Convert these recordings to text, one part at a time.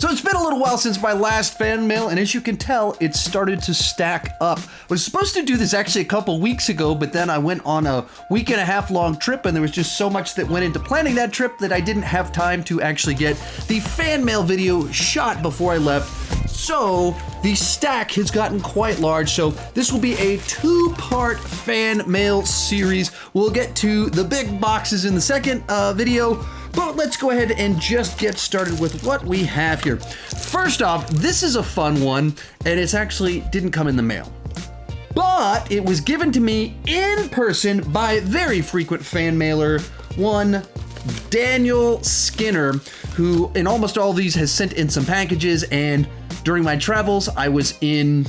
So it's been a little while since my last fan mail, and as you can tell, it started to stack up. I was supposed to do this actually a couple weeks ago, but then I went on a week and a half long trip, and there was just so much that went into planning that trip that I didn't have time to actually get the fan mail video shot before I left. So the stack has gotten quite large, so this will be a two-part fan mail series. We'll get to the big boxes in the second video, but let's go ahead and just get started with what we have here. First off, this is a fun one, and it's actually didn't come in the mail, but it was given to me in person by very frequent fan mailer, one Daniel Skinner, who in almost all of these has sent in some packages, and during my travels, I was in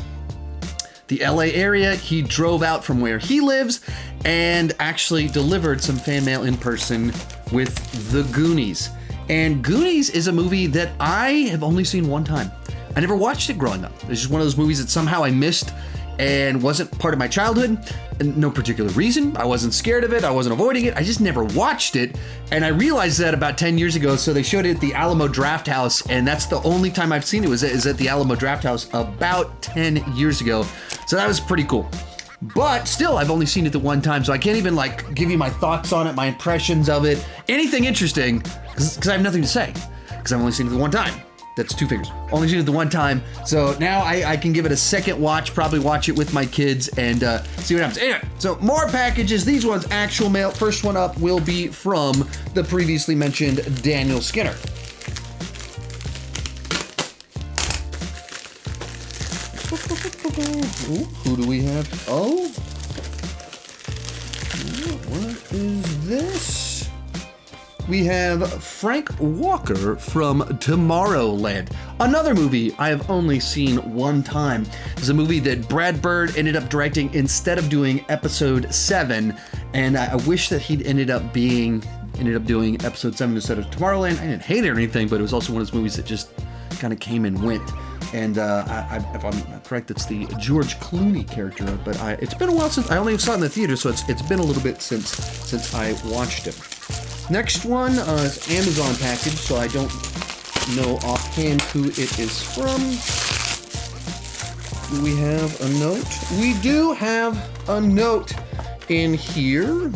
the LA area. He drove out from where he lives and actually delivered some fan mail in person with The Goonies. And Goonies is a movie that I have only seen one time. I never watched it growing up. It's just one of those movies that somehow I missed and wasn't part of my childhood. And no particular reason. I wasn't scared of it. I wasn't avoiding it. I just never watched it. And I realized that about 10 years ago. So they showed it at the Alamo Drafthouse, and that's the only time I've seen it is at the Alamo Drafthouse about 10 years ago. So that was pretty cool. But still, I've only seen it the one time, so I can't even like give you my thoughts on it, my impressions of it, anything interesting, because I have nothing to say, because I've only seen it the one time. That's two fingers. Only seen it the one time. So now I can give it a second watch, probably watch it with my kids and see what happens. Anyway, so more packages. These ones, actual mail. First one up will be from the previously mentioned Daniel Skinner. Ooh, who do we have? Oh. What is this? We have Frank Walker from Tomorrowland. Another movie I have only seen one time. It's a movie that Brad Bird ended up directing instead of doing episode 7. And I wish that he'd ended up doing episode 7 instead of Tomorrowland. I didn't hate it or anything, but it was also one of those movies that just kind of came and went. And if I'm correct, it's the George Clooney character. But it's been a while since I only saw it in the theater, so it's been a little bit since I watched it. Next one is Amazon package, so I don't know offhand who it is from. Do we have a note? We do have a note in here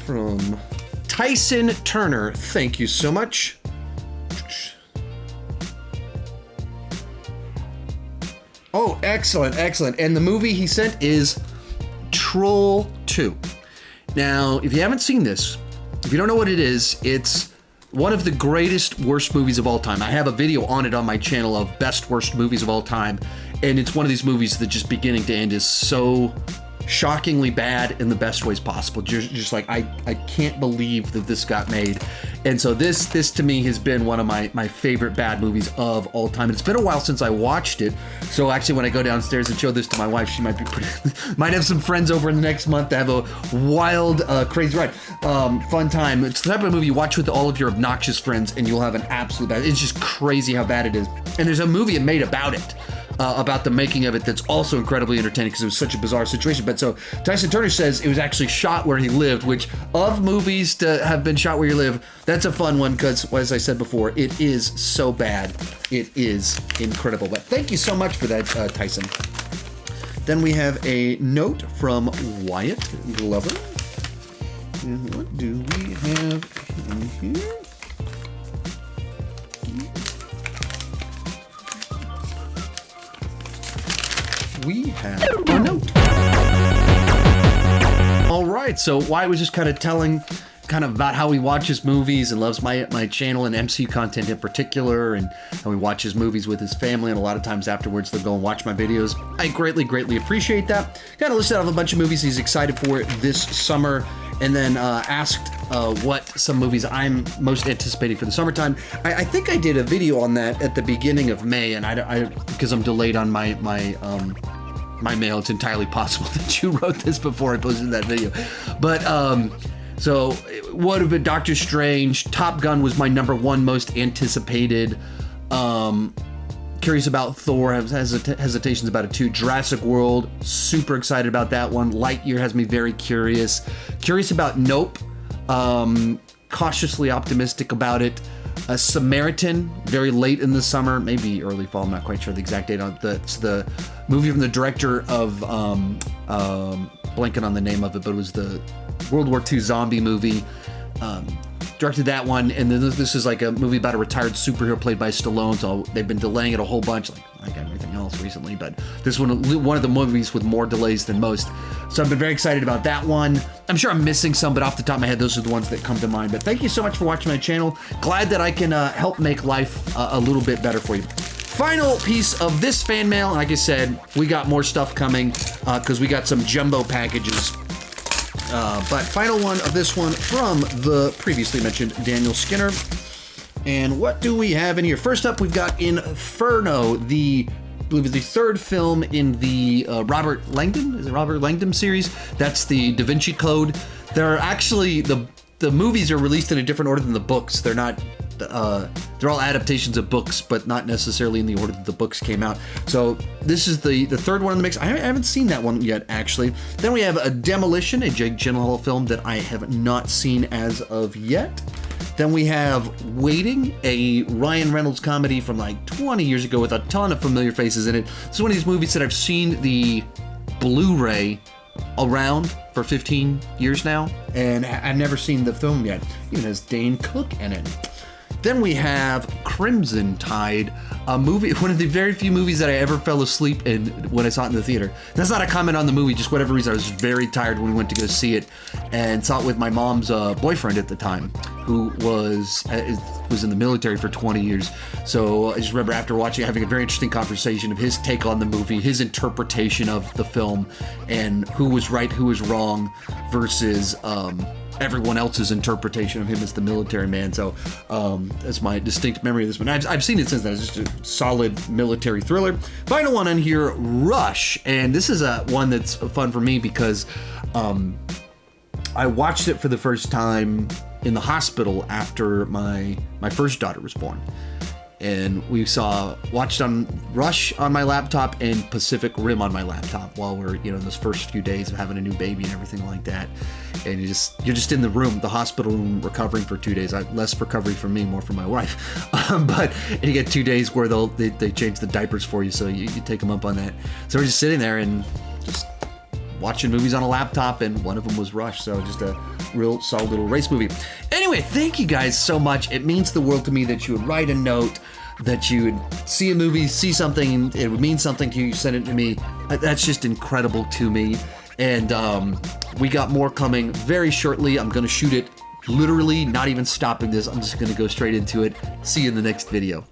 from Tyson Turner. Thank you so much. Oh, excellent, excellent. And the movie he sent is Troll 2. Now, if you haven't seen this, if you don't know what it is, it's one of the greatest worst movies of all time. I have a video on it on my channel of best worst movies of all time, and it's one of these movies that just beginning to end is so shockingly bad in the best ways possible. Just like I can't believe that this got made. And so this to me has been one of my favorite bad movies of all time. It's been a while since I watched it, so actually when I go downstairs and show this to my wife, she might be might have some friends over in the next month to have a wild crazy ride, fun time. It's the type of movie you watch with all of your obnoxious friends and you'll have an absolute bad. It's just crazy how bad it is. And there's a movie made about it. About the making of it that's also incredibly entertaining because it was such a bizarre situation. But so Tyson Turner says it was actually shot where he lived, which of movies to have been shot where you live, that's a fun one because, as I said before, it is so bad. It is incredible. But thank you so much for that, Tyson. Then we have a note from Wyatt Glover. And what do we have in here? We have a note. All right, so Wyatt was just kind of telling about how he watches movies and loves my channel and MCU content in particular, and how he watches movies with his family, and a lot of times afterwards they'll go and watch my videos. I greatly appreciate that. Kind of listed out a bunch of movies he's excited for this summer, and then asked what some movies I'm most anticipating for the summertime. I think I did a video on that at the beginning of May, and I because I'm delayed on my mail, it's entirely possible that you wrote this before I posted that video. But so what have been Doctor Strange, Top Gun was my #1 most anticipated. Curious about Thor, have hesitations about it too. Jurassic World, super excited about that one. Lightyear has me very curious. Curious about Nope, cautiously optimistic about it. Samaritan, very late in the summer, maybe early fall, I'm not quite sure the exact date on it. It's the movie from the director of, blanking on the name of it, but it was the World War II zombie movie. Directed that one, and then this is like a movie about a retired superhero played by Stallone, so they've been delaying it a whole bunch, like everything else recently, but this one of the movies with more delays than most. So I've been very excited about that one. I'm sure I'm missing some, but off the top of my head, those are the ones that come to mind. But thank you so much for watching my channel. Glad that I can help make life a little bit better for you. Final piece of this fan mail, and like I said, we got more stuff coming because we got some jumbo packages. But final one of this one from the previously mentioned Daniel Skinner. And what do we have in here? First up, we've got Inferno, I believe the third film in the Robert Langdon? Is it Robert Langdon series? That's the Da Vinci Code. They're actually, the movies are released in a different order than the books. They're not, they're all adaptations of books, but not necessarily in the order that the books came out. So this is the third one in the mix. I haven't seen that one yet, actually. Then we have a Demolition, a Jake Gyllenhaal film that I have not seen as of yet. Then we have Waiting, a Ryan Reynolds comedy from like 20 years ago with a ton of familiar faces in it. This is one of these movies that I've seen the Blu-ray around for 15 years now, and I've never seen the film yet. Even has Dane Cook in it. Then we have Crimson Tide, a movie, one of the very few movies that I ever fell asleep in when I saw it in the theater. That's not a comment on the movie, just whatever reason, I was very tired when we went to go see it, and saw it with my mom's boyfriend at the time, who was in the military for 20 years. So I just remember after watching, having a very interesting conversation of his take on the movie, his interpretation of the film, and who was right, who was wrong, versus everyone else's interpretation of him as the military man. So that's my distinct memory of this one. I've seen it since then. It's just a solid military thriller. Final one on here, Rush, and this is one that's fun for me because I watched it for the first time in the hospital after my first daughter was born. And we watched on Rush on my laptop and Pacific Rim on my laptop while we're, in those first few days of having a new baby and everything like that. And you're just in the room, the hospital room, recovering for 2 days. Less recovery for me, more for my wife. But you get 2 days where they change the diapers for you, so you take them up on that. So we're just sitting there and just watching movies on a laptop, and one of them was Rush. So just a real solid little race movie. Anyway, thank you guys so much. It means the world to me that you would write a note, that you would see a movie, see something, it would mean something to you, send it to me. That's just incredible to me. And we got more coming very shortly. I'm gonna shoot it literally, not even stopping this. I'm just gonna go straight into it. See you in the next video.